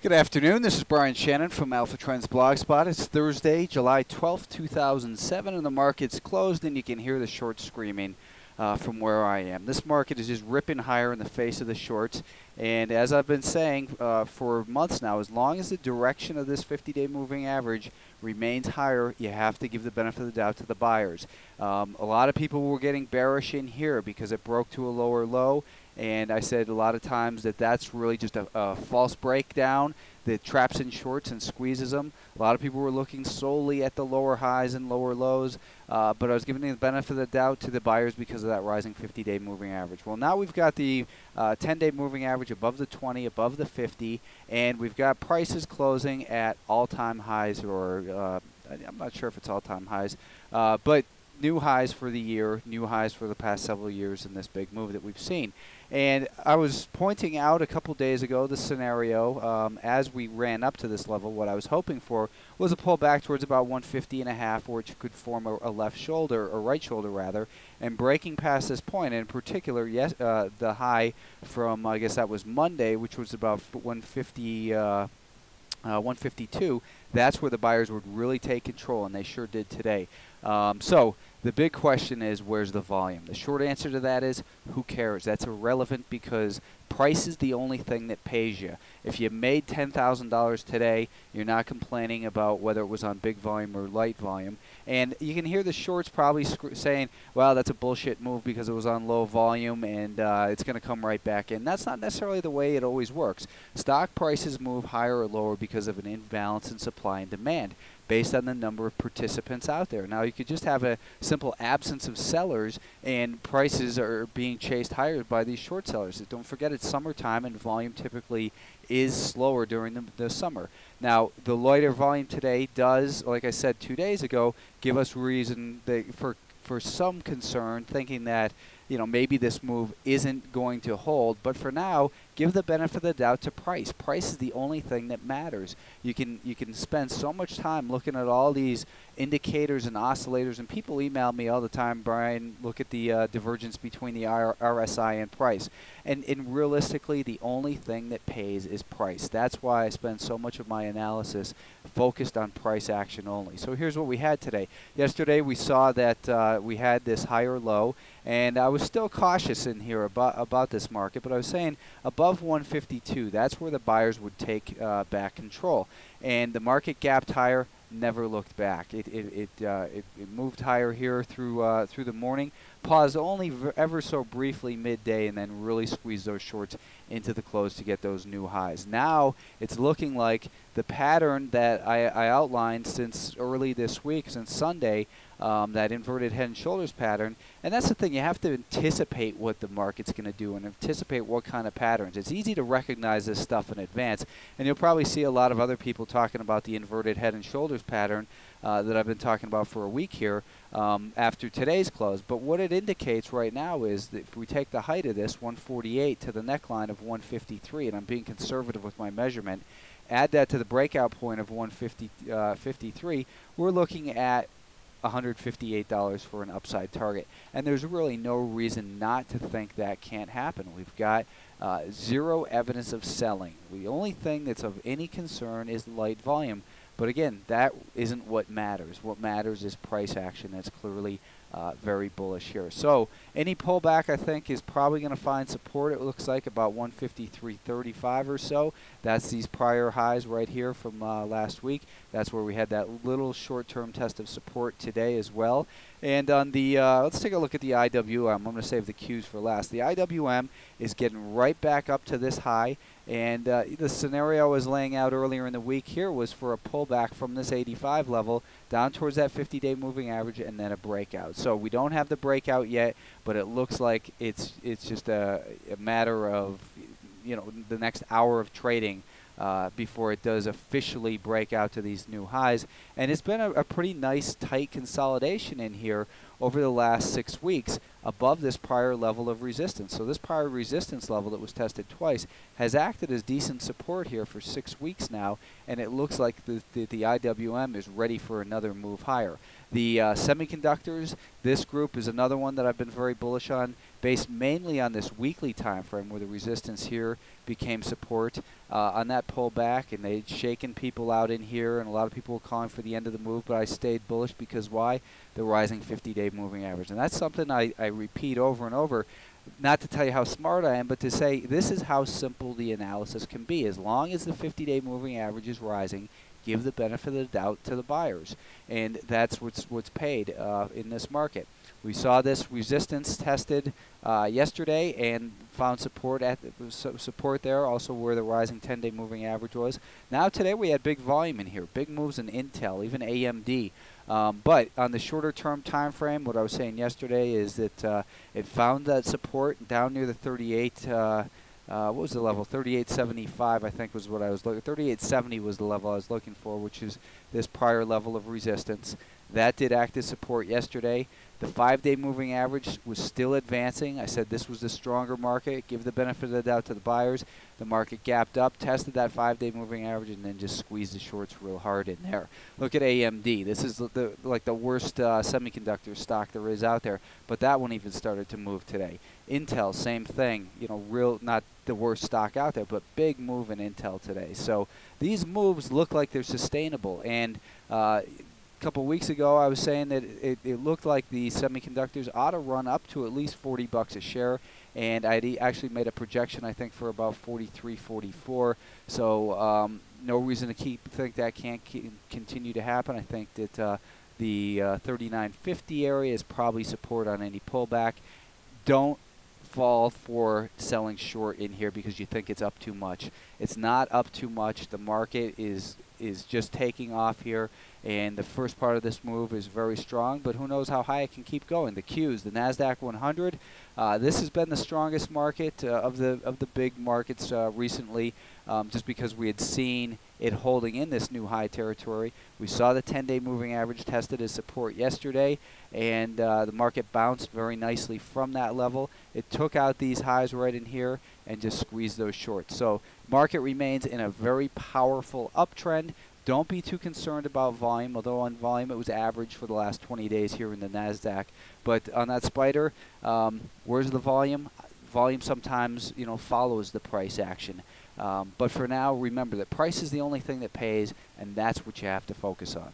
Good afternoon. This is Brian Shannon from Alpha Trends Blogspot. It's Thursday, July 12th, 2007, and the market's closed, and you can hear the shorts screaming from where I am. This market is just ripping higher in the face of the shorts, and as I've been saying for months now, as long as the direction of this 50-day moving average remains higher, you have to give the benefit of the doubt to the buyers. A lot of people were getting bearish in here because it broke to a lower low. And I said a lot of times that that's really just a false breakdown that traps in shorts and squeezes them. A lot of people were looking solely at the lower highs and lower lows, but I was giving the benefit of the doubt to the buyers because of that rising 50-day moving average. Well, now we've got the 10-day moving average above the 20, above the 50, and we've got prices closing at all-time highs, or I'm not sure if it's all-time highs, but new highs for the year, new highs for the past several years in this big move that we've seen. And I was pointing out a couple days ago the scenario as we ran up to this level. What I was hoping for was a pull back towards about 150.5, which could form a left shoulder, or right shoulder rather, and breaking past this point. And in particular, yes, the high from, I guess that was Monday, which was about 152. That's where the buyers would really take control, and they sure did today. So the big question is, where's the volume? The short answer to that is, who cares? That's irrelevant because price is the only thing that pays you. If you made $10,000 today, you're not complaining about whether it was on big volume or light volume. And you can hear the shorts probably saying, well, that's a bullshit move because it was on low volume and it's going to come right back in. That's not necessarily the way it always works. Stock prices move higher or lower because of an imbalance in supply and demand, based on the number of participants out there. Now, you could just have a simple absence of sellers and prices are being chased higher by these short sellers. Don't forget, it's summertime and volume typically is slower during the summer. Now, the lighter volume today does, like I said 2 days ago, give us reason for some concern, thinking that, you know, maybe this move isn't going to hold. But for now, give the benefit of the doubt to price. Price is the only thing that matters. You can spend so much time looking at all these indicators and oscillators, and people email me all the time, Brian, look at the divergence between the RSI and price. And realistically, the only thing that pays is price. That's why I spend so much of my analysis focused on price action only. So here's what we had today. Yesterday we saw that we had this higher low, and I was still cautious in here about this market, but I was saying above 152, that's where the buyers would take back control. And the market gapped higher, never looked back. It moved higher here through the morning, paused only ever so briefly midday, and then really squeezed those shorts into the close to get those new highs. Now it's looking like the pattern that I outlined since early this week, since Sunday, that inverted head and shoulders pattern. And that's the thing, you have to anticipate what the market's going to do and anticipate what kind of patterns. It's easy to recognize this stuff in advance, and you'll probably see a lot of other people talking about the inverted head and shoulders pattern that I've been talking about for a week here after today's close. But what it indicates right now is that if we take the height of this, 148, to the neckline of 153, and I'm being conservative with my measurement, add that to the breakout point of 153, we're looking at $158 for an upside target. And there's really no reason not to think that can't happen. We've got zero evidence of selling. The only thing that's of any concern is light volume. But again, that isn't what matters. What matters is price action. That's clearly very bullish here. So any pullback, I think, is probably going to find support. It looks like about 153.35 or so. That's these prior highs right here from last week. That's where we had that little short-term test of support today as well. And on the, let's take a look at the IWM. I'm going to save the Qs for last. The IWM is getting right back up to this high. And the scenario I was laying out earlier in the week here was for a pullback from this 85 level down towards that 50-day moving average and then a breakout. So we don't have the breakout yet, but it looks like it's just a matter of, you know, the next hour of trading before it does officially break out to these new highs. And it's been a pretty nice tight consolidation in here over the last 6 weeks above this prior level of resistance. So this prior resistance level that was tested twice has acted as decent support here for 6 weeks now, and it looks like the IWM is ready for another move higher. The semiconductors, this group is another one that I've been very bullish on. based mainly on this weekly time frame where the resistance here became support. On that pullback, and they'd shaken people out in here, and a lot of people were calling for the end of the move, but I stayed bullish because why? The rising 50-day moving average. And that's something I repeat over and over, not to tell you how smart I am, but to say this is how simple the analysis can be. As long as the 50-day moving average is rising, give the benefit of the doubt to the buyers. And that's what's paid in this market. We saw this resistance tested yesterday and found support support there, also where the rising 10-day moving average was. Now today we had big volume in here, big moves in Intel, even AMD. But on the shorter term time frame, what I was saying yesterday is that it found that support down near the 38. What was the level? 38.75, I think, was what I was looking. 38.70 was the level I was looking for, which is this prior level of resistance. That did act as support yesterday. The 5-day moving average was still advancing. I said this was the stronger market. Give the benefit of the doubt to the buyers. The market gapped up, tested that 5-day moving average, and then just squeezed the shorts real hard in there. Look at AMD. This is like the worst semiconductor stock there is out there, but that one even started to move today. Intel, same thing. You know, real not the worst stock out there, but big move in Intel today. So these moves look like they're sustainable. And a couple weeks ago, I was saying that it looked like the semiconductors ought to run up to at least 40 bucks a share, and I'd actually made a projection, I think, for about 43, 44. So no reason to think that can't continue to happen. I think that the 39.50 area is probably support on any pullback. Don't fall for selling short in here because you think it's up too much. It's not up too much. The market is just taking off here, and the first part of this move is very strong, but who knows how high it can keep going. The Qs, the Nasdaq 100, this has been the strongest market of the big markets recently, just because we had seen it holding in this new high territory. We saw the 10-day moving average tested as support yesterday, and the market bounced very nicely from that level. It took out these highs right in here and just squeezed those shorts. So market remains in a very powerful uptrend. Don't be too concerned about volume, although on volume it was average for the last 20 days here in the Nasdaq. But on that spider, where's the volume? Volume sometimes, you know, follows the price action. But for now, remember that price is the only thing that pays, and that's what you have to focus on.